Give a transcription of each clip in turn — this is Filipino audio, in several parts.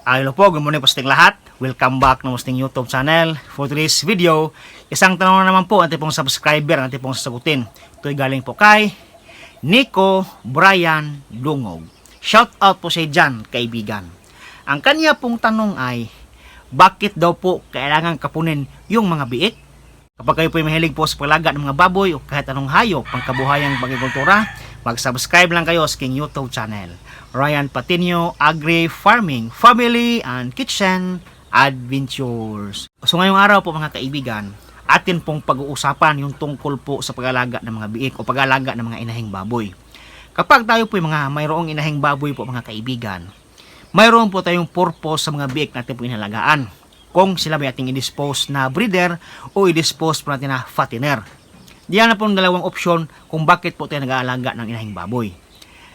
Hello po, good morning po sa ating lahat. Welcome back ng ating YouTube channel. For today's video, isang tanong na naman po ang ating pong subscriber, ang ating pong sasagutin. Ito ay galing po kay Nico Brian Dungog. Shout out po siya dyan, kaibigan. Ang kanya pong tanong ay, bakit daw po kailangan kapunin yung mga biik? Kapag kayo po ay mahilig po sa paglaga ng mga baboy o kahit anong hayop, pangkabuhayang pagkikultura, mag-subscribe lang kayo sa aking YouTube channel. Ryan Patinio Agri Farming, Family and Kitchen Adventures. So ngayong araw po mga kaibigan, atin pong pag-uusapan yung tungkol po sa pag-alaga ng mga biik o pag-alaga ng mga inahing baboy. Kapag tayo po mga mayroong inahing baboy po mga kaibigan, mayroon po tayong purpose sa mga biik natin po inalagaan. Kung sila ba ating i-dispose na breeder o i-dispose po natin na fattener. Diyan na po ang dalawang opsyon kung bakit po tayo nag-aalaga ng inahing baboy.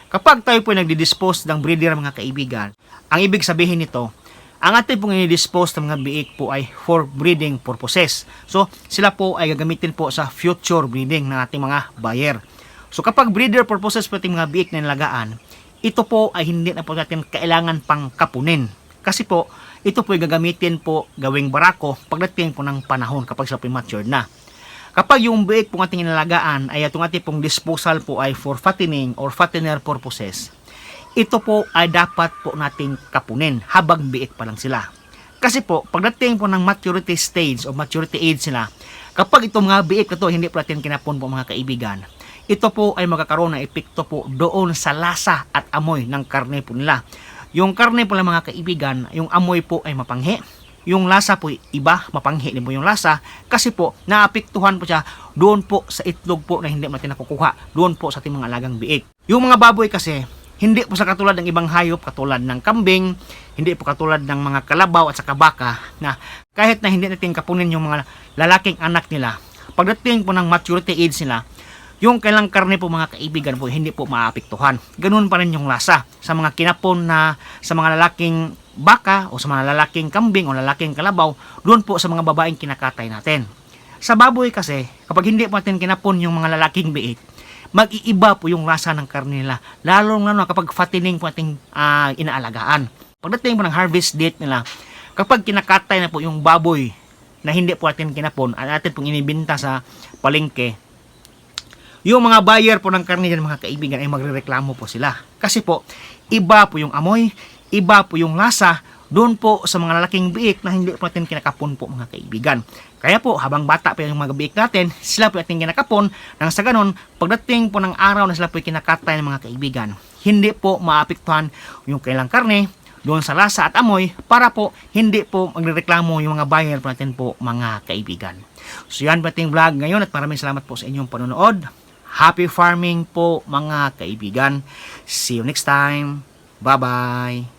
Kapag tayo po nagdi-dispose ng breeder mga kaibigan, ang ibig sabihin nito, ang ating pong i-dispose ng mga biik po ay for breeding purposes. So, sila po ay gagamitin po sa future breeding ng ating mga buyer. So, kapag breeder purposes po ating mga biik na nilagaan, ito po ay hindi na po natin kailangan pang kapunin. Kasi po, ito po ay gagamitin po gawing barako pagdating po ng panahon kapag sila po matured na. Kapag yung biik pong ating inalagaan ay itong ating pong disposal po ay for fattening or fattener purposes, ito po ay dapat po nating kapunin habang biik pa lang sila. Kasi po, pagdating po ng maturity stage o maturity age sila, kapag itong mga biik na to hindi po natin kinapon po mga kaibigan, ito po ay magkakaroon ng epekto po doon sa lasa at amoy ng karne po nila. Yung karne po lang mga kaibigan, yung amoy po ay mapanghi. Yung lasa po iba, mapanghi din po yung lasa kasi po naapektuhan po siya doon po sa itlog po na hindi natin nakukuha doon po sa ating mga alagang biik. Yung mga baboy kasi hindi po sa katulad ng ibang hayop katulad ng kambing, hindi po katulad ng mga kalabaw at saka baka na kahit na hindi natin kapunin yung mga lalaking anak nila, pagdating po ng maturity age nila, yung kailang karne po mga kaibigan po hindi po maapektuhan. Ganun pa rin yung lasa sa mga kinapon na sa mga lalaking baka o sa mga lalaking kambing o lalaking kalabaw, doon po sa mga babaeng kinakatay natin. Sa baboy kasi, kapag hindi po natin kinapon yung mga lalaking biik, mag-iiba po yung lasa ng karne nila, lalo kapag fattening po nating inaalagaan. Pagdating po ng harvest date nila, kapag kinakatay na po yung baboy na hindi po natin kinapon at natin pong inibenta sa palengke, yung mga buyer po ng karne dyan mga kaibigan ay magrereklamo po sila. Kasi po, iba po yung amoy, iba po yung lasa doon po sa mga lalaking biik na hindi po natin kinakapon po mga kaibigan. Kaya po, habang bata pa yung mga biik natin, sila po natin kinakapon nang sa ganon, pagdating po ng araw na sila po kinakatay ng mga kaibigan, hindi po maapektuhan yung kailang karne doon sa lasa at amoy para po hindi po magrereklamo yung mga buyer po natin po mga kaibigan. So yan po ating vlog ngayon at maraming salamat po sa inyong panonood. Happy farming po mga kaibigan. See you next time. Bye-bye.